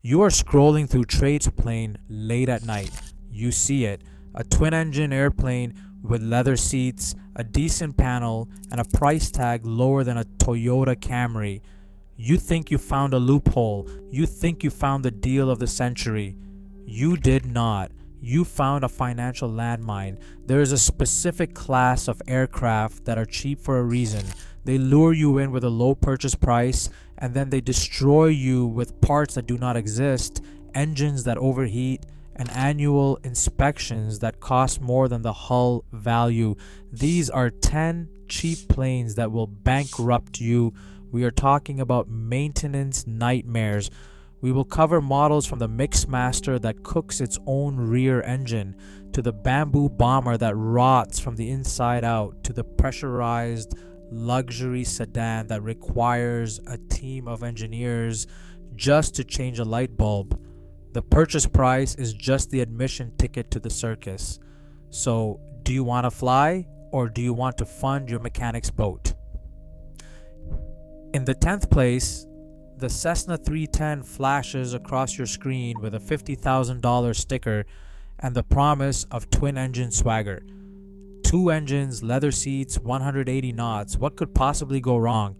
You are scrolling through Tradesplane late at night. You see it, a twin-engine airplane with leather seats, a decent panel, and a price tag lower than a Toyota Camry. You think you found a loophole. You think you found the deal of the century. You did not. You found a financial landmine. There is a specific class of aircraft that are cheap for a reason. They lure you in with a low purchase price, and then they destroy you with parts that do not exist, engines that overheat, and annual inspections that cost more than the hull value. These are 10 cheap planes that will bankrupt you. We are talking about maintenance nightmares. We will cover models from the Mixmaster that cooks its own rear engine, to the bamboo bomber that rots from the inside out, to the pressurized luxury sedan that requires a team of engineers just to change a light bulb. The purchase price is just the admission ticket to the circus. So, do you want to fly, or do you want to fund your mechanic's boat? In the 10th place, the Cessna 310 flashes across your screen with a $50,000 sticker and the promise of twin-engine swagger. 2 engines, leather seats, 180 knots. What could possibly go wrong?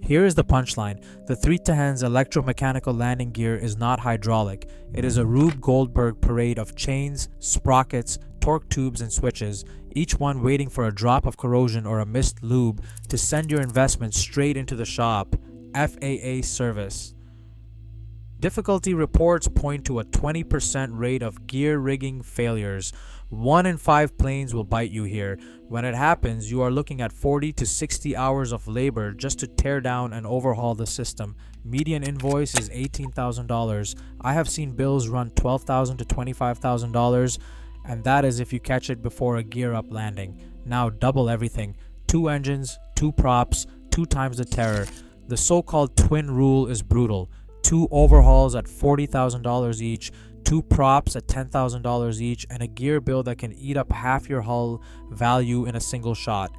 Here is the punchline. The 310's electromechanical landing gear is not hydraulic. It is a Rube Goldberg parade of chains, sprockets, torque tubes, and switches, each one waiting for a drop of corrosion or a missed lube to send your investment straight into the shop. FAA service. Difficulty reports point to a 20% rate of gear rigging failures. 1 in 5 planes will bite you here. When it happens, you are looking at 40 to 60 hours of labor just to tear down and overhaul the system. Median invoice is $18,000. I have seen bills run $12,000 to $25,000, and that is if you catch it before a gear up landing. Now double everything. 2 engines, 2 props, 2 times the terror. The so-called twin rule is brutal. 2 overhauls at $40,000 each, 2 props at $10,000 each, and a gear bill that can eat up half your hull value in a single shot.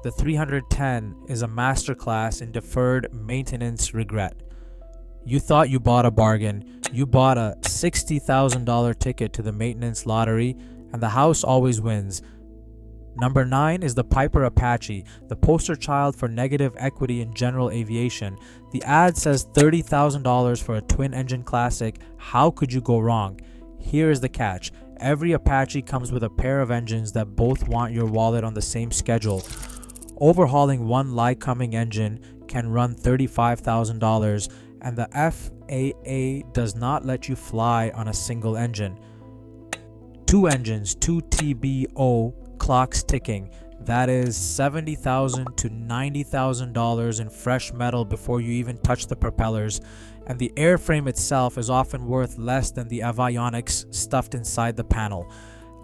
The 310 is a masterclass in deferred maintenance regret. You thought you bought a bargain. You bought a $60,000 ticket to the maintenance lottery, and the house always wins. Number 9 is the Piper Apache, the poster child for negative equity in general aviation. The ad says $30,000 for a twin-engine classic. How could you go wrong? Here is the catch. Every Apache comes with a pair of engines that both want your wallet on the same schedule. Overhauling one Lycoming engine can run $35,000, and the FAA does not let you fly on a single engine. 2 engines, 2 TBO, clocks ticking. That is $70,000 to $90,000 in fresh metal before you even touch the propellers, and the airframe itself is often worth less than the avionics stuffed inside the panel.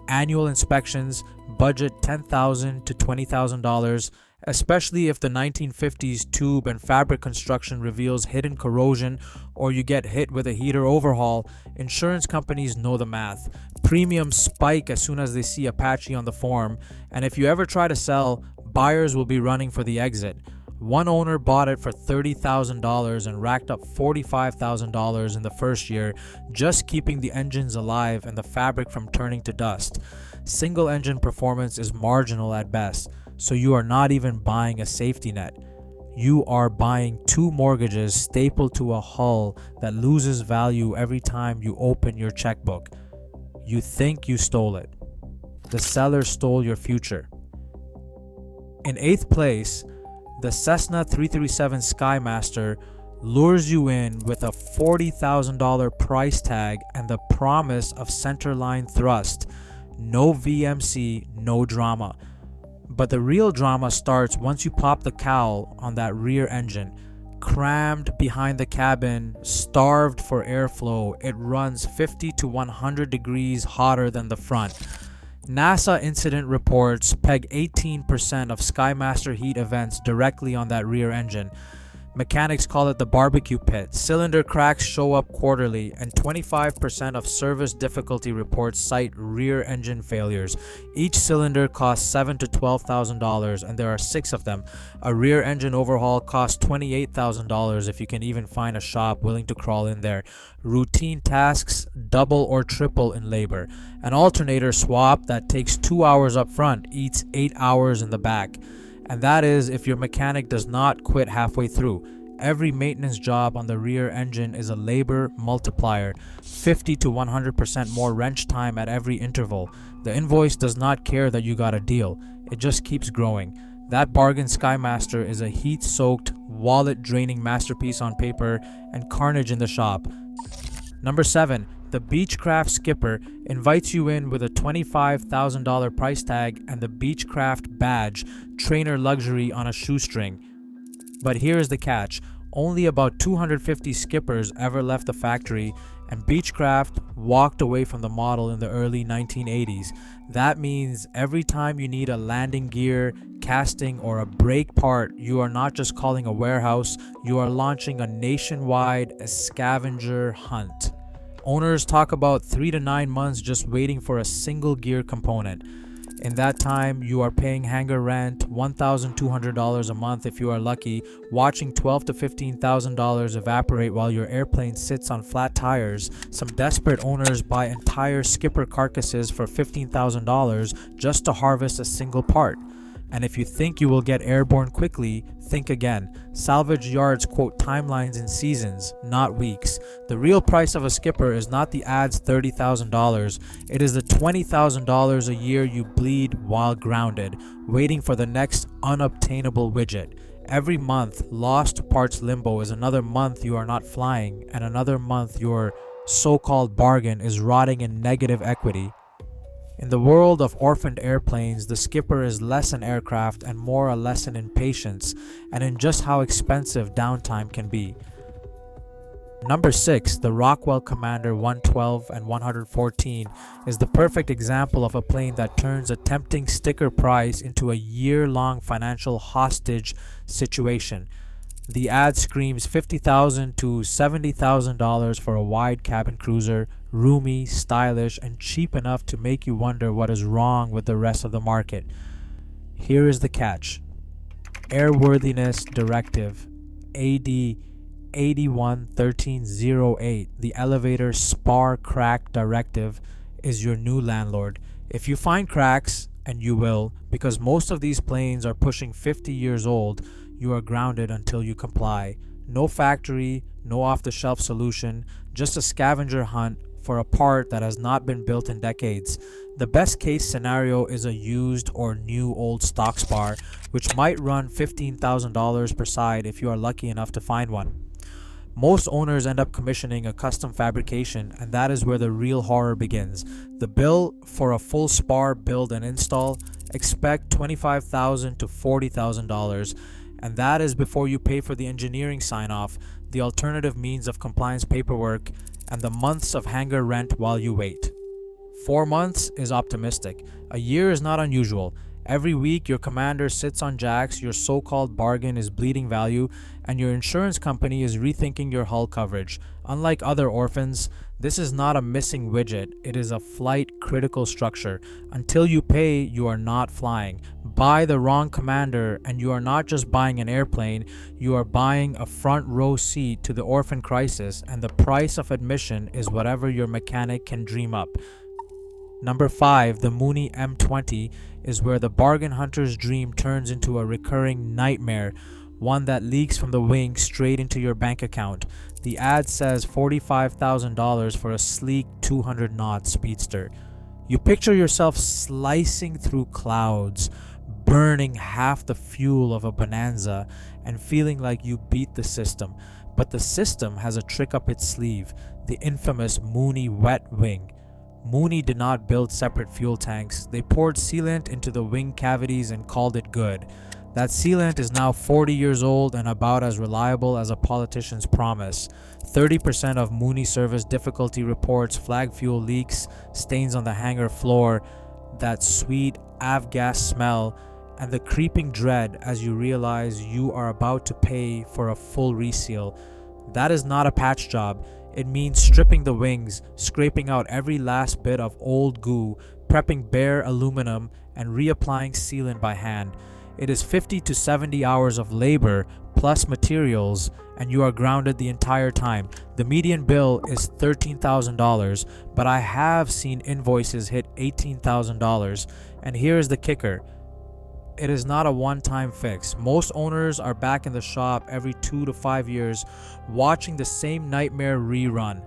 Annual inspections, budget $10,000 to $20,000, especially if the 1950s tube and fabric construction reveals hidden corrosion or you get hit with a heater overhaul. Insurance companies know the math. Premiums spike as soon as they see Apache on the form, and if you ever try to sell, buyers will be running for the exit. One owner bought it for $30,000 and racked up $45,000 in the first year, just keeping the engines alive and the fabric from turning to dust. Single engine performance is marginal at best, so you are not even buying a safety net. You are buying 2 mortgages stapled to a hull that loses value every time you open your checkbook. You think you stole it. The seller stole your future. In 8th place, the Cessna 337 Skymaster lures you in with a $40,000 price tag and the promise of centerline thrust. No VMC, no drama. But the real drama starts once you pop the cowl on that rear engine. Crammed behind the cabin, starved for airflow, it runs 50 to 100 degrees hotter than the front. NASA incident reports peg 18% of Skymaster heat events directly on that rear engine. Mechanics call it the barbecue pit. Cylinder cracks show up quarterly, and 25% of service difficulty reports cite rear engine failures. Each cylinder costs $7,000 to $12,000, and there are 6 of them. A rear engine overhaul costs $28,000 if you can even find a shop willing to crawl in there. Routine tasks double or triple in labor. An alternator swap that takes 2 hours up front eats 8 hours in the back. And that is if your mechanic does not quit halfway through. Every maintenance job on the rear engine is a labor multiplier, 50 to 100% more wrench time at every interval. The invoice does not care that you got a deal. It just keeps growing. That bargain Skymaster is a heat-soaked, wallet-draining masterpiece on paper and carnage in the shop. Number 7. The Beechcraft Skipper invites you in with a $25,000 price tag and the Beechcraft badge, trainer luxury on a shoestring. But here is the catch. Only about 250 skippers ever left the factory, and Beechcraft walked away from the model in the early 1980s. That means every time you need a landing gear, casting, or a brake part, you are not just calling a warehouse, you are launching a nationwide scavenger hunt. Owners talk about 3 to 9 months just waiting for a single gear component. In that time, you are paying hangar rent, $1,200 a month if you are lucky, watching $12,000 to $15,000 evaporate while your airplane sits on flat tires. Some desperate owners buy entire skipper carcasses for $15,000 just to harvest a single part. And if you think you will get airborne quickly, think again. Salvage yards quote timelines in seasons, not weeks. The real price of a skipper is not the ad's $30,000. It is the $20,000 a year you bleed while grounded, waiting for the next unobtainable widget. Every month, lost parts limbo is another month you are not flying, and another month your so-called bargain is rotting in negative equity. In the world of orphaned airplanes, the skipper is less an aircraft and more a lesson in patience and in just how expensive downtime can be. Number 6, the Rockwell Commander 112 and 114 is the perfect example of a plane that turns a tempting sticker price into a year-long financial hostage situation. The ad screams $50,000 to $70,000 for a wide cabin cruiser, roomy, stylish, and cheap enough to make you wonder what is wrong with the rest of the market. Here is the catch. Airworthiness Directive AD 811308, the elevator spar crack directive, is your new landlord. If you find cracks, and you will, because most of these planes are pushing 50 years old, you are grounded until you comply. No factory, no off-the-shelf solution, just a scavenger hunt for a part that has not been built in decades. The best case scenario is a used or new old stock spar, which might run $15,000 per side if you are lucky enough to find one. Most owners end up commissioning a custom fabrication, and that is where the real horror begins. The bill for a full spar build and install, expect $25,000 to $40,000, and that is before you pay for the engineering sign-off, the alternative means of compliance paperwork, and the months of hangar rent while you wait. 4 months is optimistic. A year is not unusual. Every week your commander sits on jacks, your so-called bargain is bleeding value, and your insurance company is rethinking your hull coverage. Unlike other orphans, this is not a missing widget, it is a flight critical structure. Until you pay, you are not flying. Buy the wrong commander and you are not just buying an airplane, you are buying a front row seat to the orphan crisis, and the price of admission is whatever your mechanic can dream up. Number 5, the Mooney M20 is where the bargain hunter's dream turns into a recurring nightmare, one that leaks from the wing straight into your bank account. The ad says $45,000 for a sleek 200-knot speedster. You picture yourself slicing through clouds, burning half the fuel of a Bonanza, and feeling like you beat the system. But the system has a trick up its sleeve, the infamous Mooney wet wing. Mooney did not build separate fuel tanks. They poured sealant into the wing cavities and called it good. That sealant is now 40 years old and about as reliable as a politician's promise. 30% of Mooney service difficulty reports flag fuel leaks, stains on the hangar floor, that sweet avgas smell, and the creeping dread as you realize you are about to pay for a full reseal. That is not a patch job. It means stripping the wings, scraping out every last bit of old goo, prepping bare aluminum, and reapplying sealant by hand. It is 50 to 70 hours of labor plus materials, and you are grounded the entire time. The median bill is $13,000, but I have seen invoices hit $18,000. And here is the kicker. It is not a one-time fix. Most owners are back in the shop every 2 to 5 years watching the same nightmare rerun.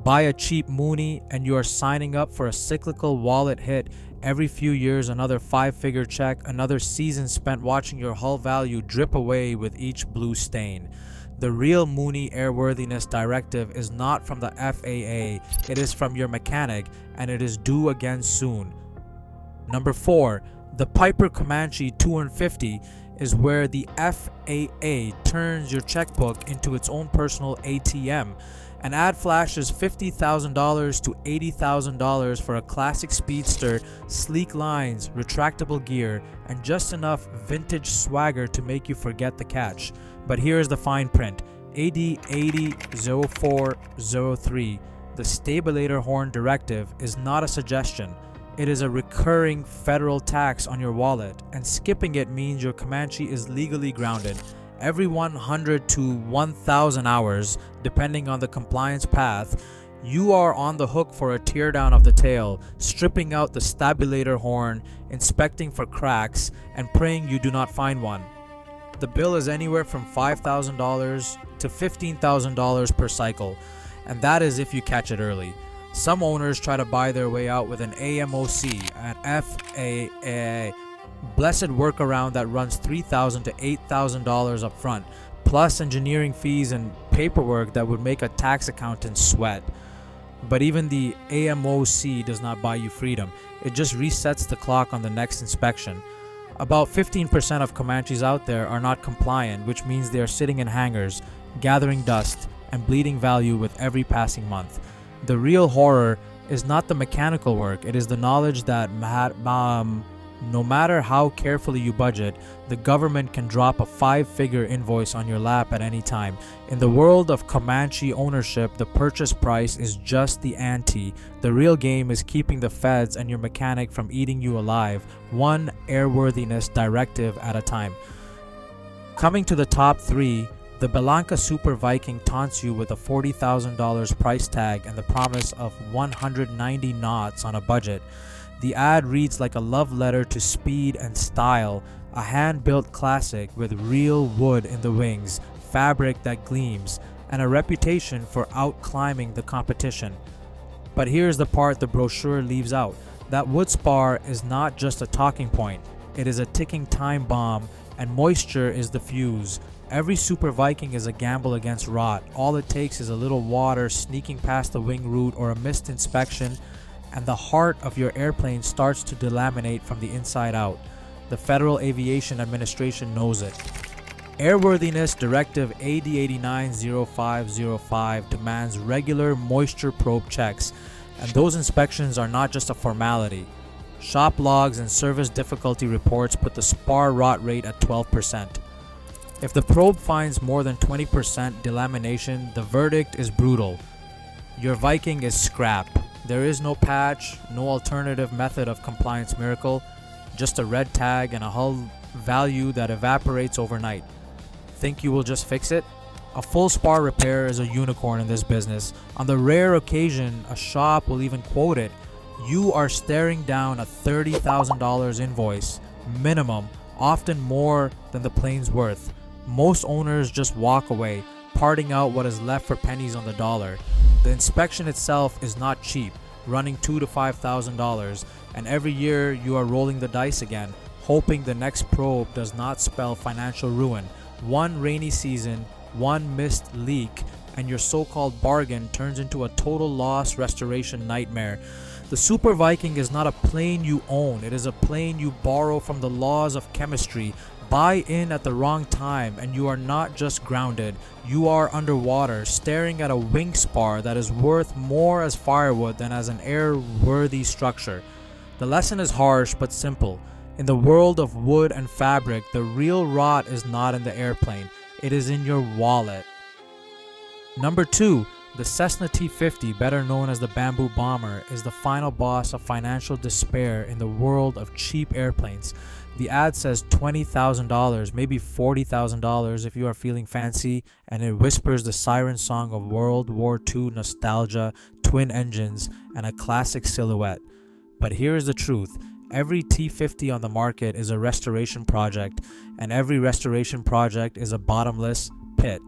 Buy a cheap Mooney and you are signing up for a cyclical wallet hit every few years, another 5-figure check, another season spent watching your hull value drip away with each blue stain. The real Mooney airworthiness directive is not from the FAA, it is from your mechanic, and it is due again soon. Number 4. The Piper Comanche 250 is where the FAA turns your checkbook into its own personal ATM. An ad flashes $50,000 to $80,000 for a classic speedster, sleek lines, retractable gear, and just enough vintage swagger to make you forget the catch. But here's the fine print. AD 800403. The stabilator horn directive is not a suggestion. It is a recurring federal tax on your wallet, and skipping it means your Comanche is legally grounded. Every 100 to 1,000 hours, depending on the compliance path, you are on the hook for a teardown of the tail, stripping out the stabilator horn, inspecting for cracks, and praying you do not find one. The bill is anywhere from $5,000 to $15,000 per cycle, and that is if you catch it early. Some owners try to buy their way out with an AMOC, an FAA, blessed workaround that runs $3,000 to $8,000 up front, plus engineering fees and paperwork that would make a tax accountant sweat. But even the AMOC does not buy you freedom. It just resets the clock on the next inspection. About 15% of Comanches out there are not compliant, which means they are sitting in hangars, gathering dust, and bleeding value with every passing month. The real horror is not the mechanical work, it is the knowledge that no matter how carefully you budget, the government can drop a 5-figure invoice on your lap at any time. In the world of Comanche ownership, the purchase price is just the ante. The real game is keeping the feds and your mechanic from eating you alive, one airworthiness directive at a time. Coming to the top 3, the Bellanca Super Viking taunts you with a $40,000 price tag and the promise of 190 knots on a budget. The ad reads like a love letter to speed and style, a hand-built classic with real wood in the wings, fabric that gleams, and a reputation for out-climbing the competition. But here's the part the brochure leaves out. That wood spar is not just a talking point, it is a ticking time bomb, and moisture is the fuse. Every Super Viking is a gamble against rot. All it takes is a little water sneaking past the wing root or a missed inspection, and the heart of your airplane starts to delaminate from the inside out. The Federal Aviation Administration knows it. Airworthiness Directive AD 890505 demands regular moisture probe checks, and those inspections are not just a formality. Shop logs and service difficulty reports put the spar rot rate at 12%. If the probe finds more than 20% delamination, the verdict is brutal. Your Viking is scrap. There is no patch, no alternative method of compliance miracle, just a red tag and a hull value that evaporates overnight. Think you will just fix it? A full spar repair is a unicorn in this business. On the rare occasion a shop will even quote it, you are staring down a $30,000 invoice, minimum, often more than the plane's worth. Most owners just walk away, parting out what is left for pennies on the dollar. The inspection itself is not cheap, running $2,000 to $5,000, and every year you are rolling the dice again, hoping the next probe does not spell financial ruin. One rainy season, one missed leak, and your so-called bargain turns into a total loss restoration nightmare. The Super Viking is not a plane you own, it is a plane you borrow from the laws of chemistry. Buy in at the wrong time and you are not just grounded, you are underwater, staring at a wing spar that is worth more as firewood than as an airworthy structure. The lesson is harsh but simple. In the world of wood and fabric, the real rot is not in the airplane, it is in your wallet. Number 2, the Cessna T-50, better known as the Bamboo Bomber, is the final boss of financial despair in the world of cheap airplanes. The ad says $20,000, maybe $40,000 if you are feeling fancy, and it whispers the siren song of World War II nostalgia, twin engines, and a classic silhouette. But here is the truth. Every T-50 on the market is a restoration project, and every restoration project is a bottomless pit.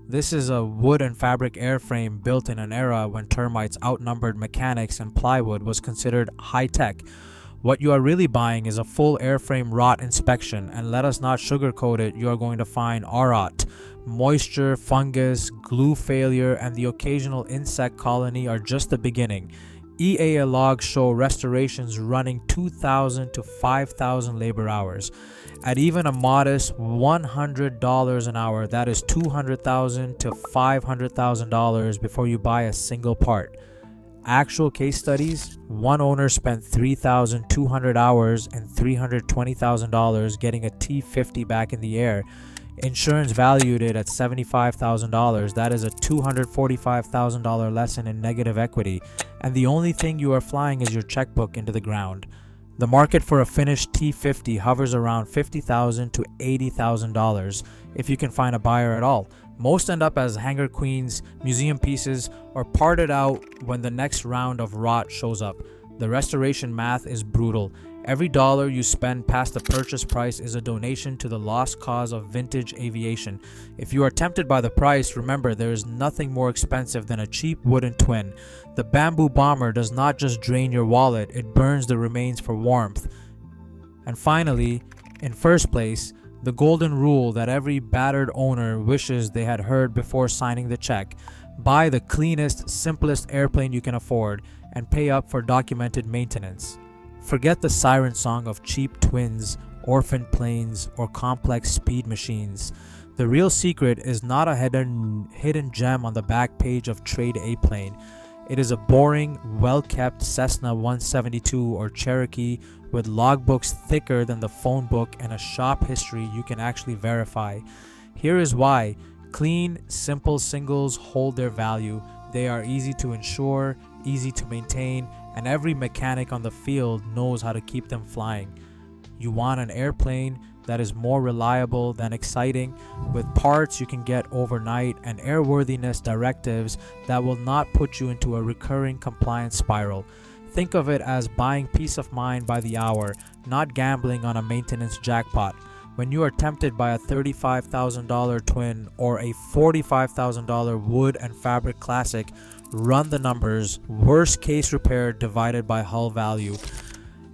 This is a wood and fabric airframe built in an era when termites outnumbered mechanics and plywood was considered high-tech. What you are really buying is a full airframe rot inspection, and let us not sugarcoat it, you are going to find rot. Moisture, fungus, glue failure, and the occasional insect colony are just the beginning. EAA logs show restorations running 2,000 to 5,000 labor hours. At even a modest $100 an hour, that is $200,000 to $500,000 before you buy a single part. Actual case studies, one owner spent 3,200 hours and $320,000 getting a T-50 back in the air. Insurance valued it at $75,000. That is a $245,000 lesson in negative equity, and the only thing you are flying is your checkbook into the ground. The market for a finished T-50 hovers around $50,000 to $80,000 if you can find a buyer at all. Most end up as hangar queens, museum pieces, or parted out when the next round of rot shows up. The restoration math is brutal. Every dollar you spend past the purchase price is a donation to the lost cause of vintage aviation. If you are tempted by the price, remember there is nothing more expensive than a cheap wooden twin. The Bamboo Bomber does not just drain your wallet, it burns the remains for warmth. And finally, in first place, the golden rule that every battered owner wishes they had heard before signing the check. Buy the cleanest, simplest airplane you can afford and pay up for documented maintenance. Forget the siren song of cheap twins, orphan planes, or complex speed machines. The real secret is not a hidden gem on the back page of Trade A Plane. It is a boring, well-kept Cessna 172 or Cherokee with logbooks thicker than the phone book and a shop history you can actually verify. Here is why. Clean, simple singles hold their value. They are easy to insure, easy to maintain, and every mechanic on the field knows how to keep them flying. You want an airplane that is more reliable than exciting, with parts you can get overnight and airworthiness directives that will not put you into a recurring compliance spiral. Think of it as buying peace of mind by the hour, not gambling on a maintenance jackpot. When you are tempted by a $35,000 twin or a $45,000 wood and fabric classic, run the numbers. Worst case repair divided by hull value.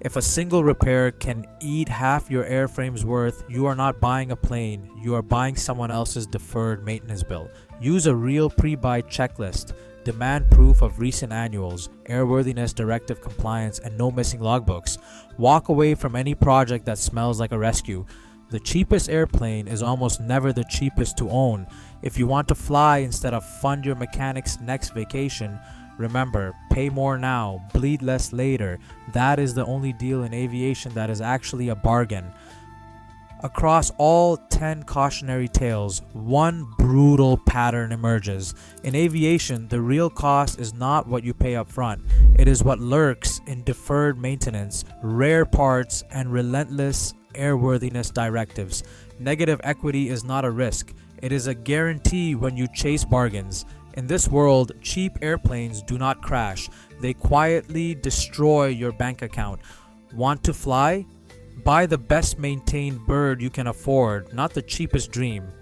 If a single repair can eat half your airframe's worth, you are not buying a plane, you are buying someone else's deferred maintenance bill. Use a real pre-buy checklist. Demand proof of recent annuals, airworthiness directive compliance, and no missing logbooks. Walk away from any project that smells like a rescue. The cheapest airplane is almost never the cheapest to own. If you want to fly instead of fund your mechanic's next vacation, remember, pay more now, bleed less later. That is the only deal in aviation that is actually a bargain. Across all 10 cautionary tales, one brutal pattern emerges. In aviation, the real cost is not what you pay up front. It is what lurks in deferred maintenance, rare parts, and relentless airworthiness directives. Negative equity is not a risk. It is a guarantee when you chase bargains. In this world, cheap airplanes do not crash. They quietly destroy your bank account. Want to fly? Buy the best maintained bird you can afford, not the cheapest dream.